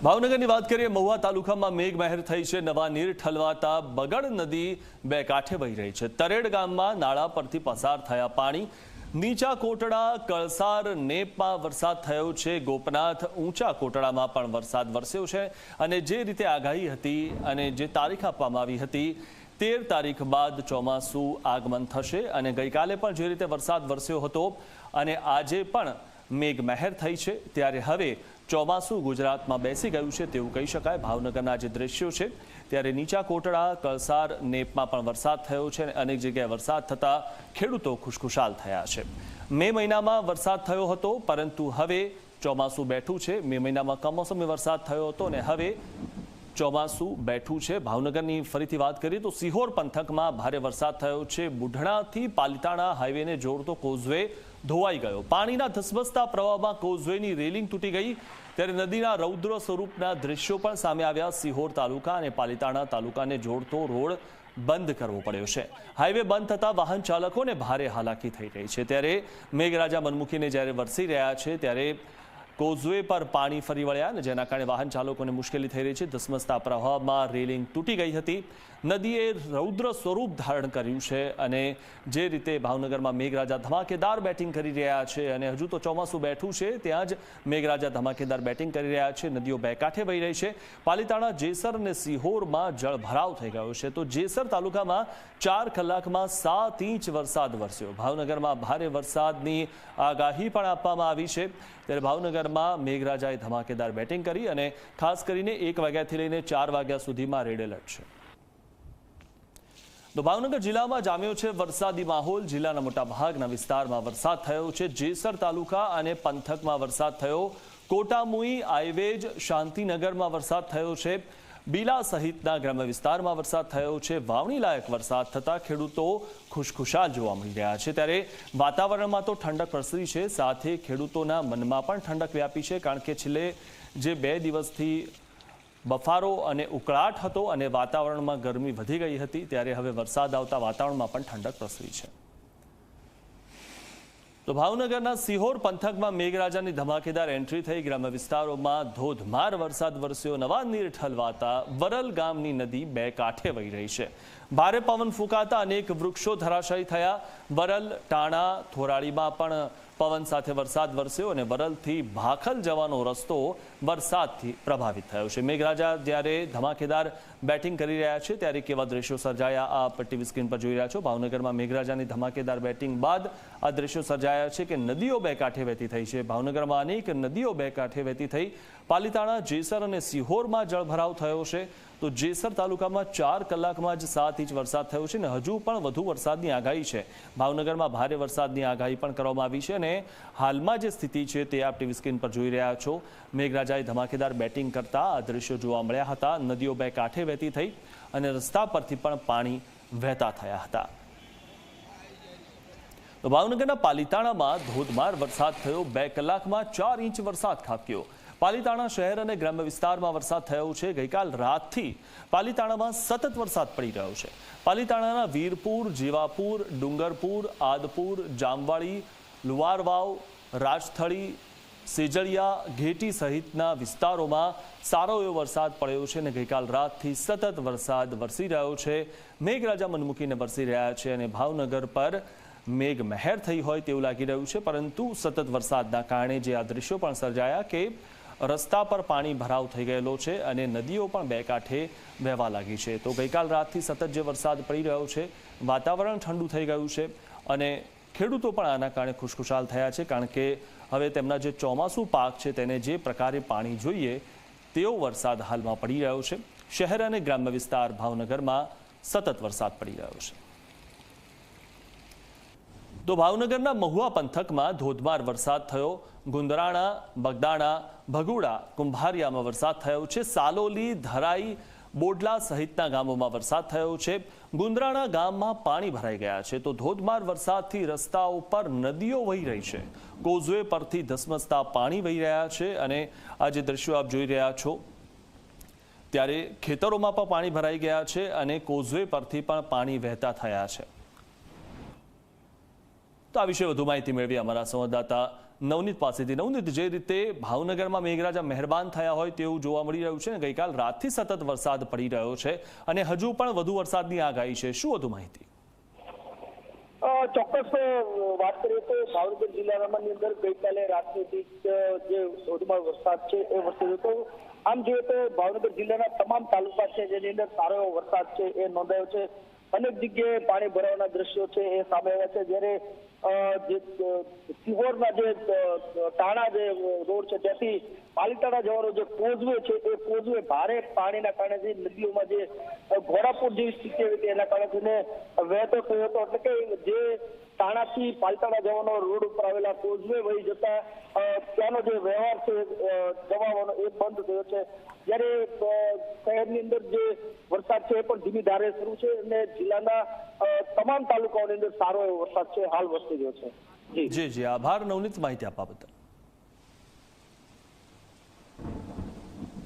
ભાવનગરની વાત કરીએ, મહુવા તાલુકામાં મેઘમહેર થઈ છે। નવા નીર ઠલવાતા બગડ નદી બે કાંઠે વહી રહી છે। તરેડ ગામમાં નાળા પરથી પસાર થયા પાણી। નીચા કોટડા, કળસાર, નેપમાં વરસાદ થયો છે। ગોપનાથ, ઊંચા કોટડામાં પણ વરસાદ વરસ્યો છે અને જે રીતે આગાહી હતી અને જે તારીખ આપવામાં આવી હતી 13 તારીખ બાદ ચોમાસું આગમન થશે અને ગઈકાલે પણ જે રીતે વરસાદ વરસ્યો હતો અને આજે પણ મેઘમહેર થઈ છે, ત્યારે હવે ચોમાસું ગુજરાતમાં બેસી ગયું છે તેવું કહી શકાય। ભાવનગરના જે દ્રશ્યો છે ત્યારે નીચા કોટડા, કળસાર, નેપમાં પણ વરસાદ થયો છે અને અનેક જગ્યાએ વરસાદ થતાં ખેડૂતો ખુશખુશાલ થયા છે। મે મહિનામાં વરસાદ થયો હતો પરંતુ હવે ચોમાસું બેઠું છે। મે મહિનામાં કમોસમી વરસાદ થયો હતો અને હવે ચોમાસું બેઠું છે। ભાવનગરની ફરીથી વાત કરીએ તો સિહોર પંથકમાં ભારે વરસાદ થયો છે। બુઢણાથી પાલિતાણા હાઈવેને જોડતો કોઝવે ધોવાઈ ગયો। પાણીના ધસમસતા પ્રવાહમાં કોઝવેની રેલિંગ તૂટી ગઈ, ત્યારે નદીના રૌદ્ર સ્વરૂપના દ્રશ્યો પણ સામે આવ્યા। સિહોર તાલુકા અને પાલિતાણા તાલુકાને જોડતો રોડ બંધ કરવો પડ્યો છે। હાઈવે બંધ થતા વાહન ચાલકોને ભારે હાલાકી થઈ રહી છે। ત્યારે મેઘરાજા મનમુકીને જ્યારે વરસી રહ્યા છે ત્યારે કોઝવે પર પાણી ફરી વળ્યા અને જેના કારણે વાહન ચાલકોને મુશ્કેલી થઈ રહી છે। ધસમસતા પ્રવાહમાં રેલિંગ તૂટી ગઈ હતી। નદીએ રૌદ્ર સ્વરૂપ ધારણ કર્યું છે અને જે રીતે ભાવનગરમાં મેઘરાજા ધમાકેદાર બેટિંગ કરી રહ્યા છે અને હજુ તો ચોમાસું બેઠું છે ત્યાં જ મેઘરાજા ધમાકેદાર બેટિંગ કરી રહ્યા છે। નદીઓ બે કાંઠે વહી રહી છે। પાલિતાણા, જેસર અને સિહોરમાં જળભરાવ થઈ ગયો છે તો જેસર તાલુકામાં 4 કલાકમાં 7 ઇંચ વરસાદ વરસ્યો। ભાવનગરમાં ભારે વરસાદની આગાહી પણ આપવામાં આવી છે, ત્યારે ભાવનગરમાં મેઘરાજાએ ધમાકેદાર બેટિંગ કરી અને ખાસ કરીને 1 વાગ્યાથી લઈને 4 વાગ્યા સુધીમાં રેડ એલર્ટ છે। તો ભાવનગર જિલ્લામાં જામ્યો છે વરસાદી માહોલ। જિલ્લાના મોટા ભાગના વિસ્તારમાં વરસાદ થયો છે। જેસર તાલુકા અને પંથકમાં વરસાદ થયો। કોટામુઈ, આઈવેજ, શાંતિનગરમાં વરસાદ થયો છે। બીલા સહિતના ગ્રામ્ય વિસ્તારમાં વરસાદ થયો છે। વાવણી લાયક વરસાદ થતાં ખેડૂતો ખુશખુશાલ જોવા મળી રહ્યા છે। ત્યારે વાતાવરણમાં તો ઠંડક પ્રસરી છે, સાથે ખેડૂતોના મનમાં પણ ઠંડક વ્યાપી છે, કારણ કે છેલ્લે જે 2 દિવસથી બફારો અને ઉકળાટ હતો અને વાતાવરણમાં ગરમી વધી ગઈ હતી, ત્યારે હવે વરસાદ આવતા વાતાવરણમાં પણ ઠંડક પ્રસરી છે। તો ભાવનગરના સિહોર પંથકમાં મેઘરાજાની ધમાકેદાર એન્ટ્રી થઈ। ગ્રામ્ય વિસ્તારોમાં ધોધમાર વરસાદ વરસ્યો। નવા નીર ઠલવાતા વરલ ગામની નદી બે કાંઠે વહી રહી છે। ભારે પવન ફૂંકાતા અનેક વૃક્ષો ધરાશાયી થયા। વરલ, ટાણા, થોરાળીમાં પણ પવન સાથે વરસાદ વરસ્યો અને વરલથી ભાખલ જવાનો રસ્તો વરસાદથી પ્રભાવિત થયો છે। મેઘરાજા જ્યારે ધમાકેદાર બેટિંગ કરી રહ્યા છે ત્યારે કેવા દ્રશ્યો સર્જાયા આપ ટીવી સ્ક્રીન પર જોઈ રહ્યા છો। ભાવનગરમાં મેઘરાજાની ધમાકેદાર બેટિંગ બાદ આ દ્રશ્યો સર્જાયા છે કે નદીઓ બે કાંઠે વહેતી થઈ છે। ભાવનગરમાં અનેક નદીઓ બે કાંઠે વહેતી થઈ। પાલિતાણા, જેસર અને સિહોરમાં જળભરાવ થયો છે તો જેસર તાલુકામાં 4 કલાકમાં જ 7 ઇંચ વરસાદ થયો છે અને હજુ પણ વધુ વરસાદની આગાહી છે। ભાવનગરમાં ભારે વરસાદની આગાહી પણ કરવામાં આવી છે અને હાલમાં જે સ્થિતિ છે તે આપ ટીવી સ્ક્રીન પર જોઈ રહ્યા છો। મેઘરાજાએ ધમાકેદાર બેટિંગ કરતા આ દ્રશ્યો જોવા મળ્યા હતા। નદીઓ બે કાંઠે વહેતી થઈ અને રસ્તા પરથી પણ પાણી વહેતા થયા હતા। તો ભાવનગરના પાલિતાણામાં ધોધમાર વરસાદ થયો। 2 કલાકમાં 4 ઇંચ વરસાદ ખાબક્યો। પાલિતાણા શહેર અને ગ્રામ્ય વિસ્તારમાં વરસાદ થયો છે। ગઈકાલ રાતથી પાલિતાણામાં સતત વરસાદ પડી રહ્યો છે। પાલિતાણાના વીરપુર, જીવાપુર, ડુંગરપુર, આદપુર, જામવાળી, લુવારવાવ, રાજથળી, સેજળિયા, ઘેટી સહિતના વિસ્તારોમાં સારો એવો વરસાદ પડ્યો છે અને ગઈકાલ રાતથી સતત વરસાદ વરસી રહ્યો છે। મેઘરાજા મનમુકીને વરસી રહ્યા છે અને ભાવનગર પર મેઘમહેર થઈ હોય તેવું લાગી રહ્યું છે, પરંતુ સતત વરસાદના કારણે જે આ દ્રશ્યો પણ સર્જાયા કે રસ્તા પર પાણી ભરાવ થઈ ગયેલો છે અને નદીઓ પણ બે કાંઠે વહેવા લાગી છે। તો ગઈકાલ રાતથી સતત જે વરસાદ પડી રહ્યો છે, વાતાવરણ ઠંડુ થઈ ગયું છે અને ખેડૂતો પણ આના કારણે ખુશખુશાલ થયા છે, કારણ કે હવે તેમના જે ચોમાસું પાક છે તેને જે પ્રકારે પાણી જોઈએ તેવો વરસાદ હાલમાં પડી રહ્યો છે। શહેર અને ગ્રામ્ય વિસ્તાર ભાવનગરમાં સતત વરસાદ પડી રહ્યો છે। તો ભાવનગરના મહુવા પંથકમાં ધોધમાર વરસાદ થયો। ગુંદરાણા, બગદાણા, ભગુડા, કુંભારિયામાં વરસાદ થયો છે। સાલોલી, ધરાઈ, બોડલા સહિતના ગામોમાં વરસાદ થયો છે। ગુંદરાણા ગામમાં પાણી ભરાઈ ગયા છે તો ધોધમાર વરસાદથી રસ્તાઓ પર નદીઓ વહી રહી છે। કોઝવે પરથી ધસમસતા પાણી વહી રહ્યા છે અને આ જે દ્રશ્યો આપ જોઈ રહ્યા છો ત્યારે ખેતરોમાં પણ પાણી ભરાઈ ગયા છે અને કોઝવે પરથી પણ પાણી વહેતા થયા છે। તો આ વિશે વધુ માહિતી મેળવી અમારા સંવાદદાતા નવનીત પાસેથી. નવનીત, જે રીતે ભાવનગરમાં મેઘરાજા મહેરબાન થયા હોય તેવું જોવા મળી રહ્યું છે ને ગઈકાલ રાતથી સતત વરસાદ પડી રહ્યો છે અને હજુ પણ વધુ વરસાદની આગાહી છે, શું વધુ માહિતી? ચોક્કસ વાત કરીએ તો ભાવનગર જિલ્લાની અંદર ગઈકાલે રાતથી જે ધોધમાર વરસાદ છે એ વરસ્યો હતો. આમ જોઈએ તો ભાવનગર જિલ્લાના તમામ તાલુકા છે જેની અંદર સારો એવો વરસાદ છે એ નોંધાયો છે. અનેક જગ્યાએ પાણી ભરાવાના દ્રશ્યો છે એ સામે આવ્યા છે. જ્યારે જે સિહોરના જે ટાણા જે રોડ છે ત્યાંથી પાલીતાણા જવાનો જે કોઝવે છે એ કોઝવે ભારે પાણીના કારણે જે નદીઓમાં જે ઘોડાપુર જેવી સ્થિતિ હતી એના કારણે વહેતો થયો હતો. એટલે કે જે ટાણાથી પાલીતાણા જવાનો રોડ ઉપર આવેલા કોઝવે વહી જતા ત્યાંનો જે વ્યવહાર છે જવાનો એ બંધ થયો છે. જ્યારે શહેરની અંદર જે વરસાદ છે એ પણ ધીમી ધારે શરૂ છે અને જિલ્લાના તમામ તાલુકાઓની અંદર સારો એવો વરસાદ છે હાલ વરસી રહ્યો છે. જી, આભાર નવનીત માહિતી આપવા બદલ.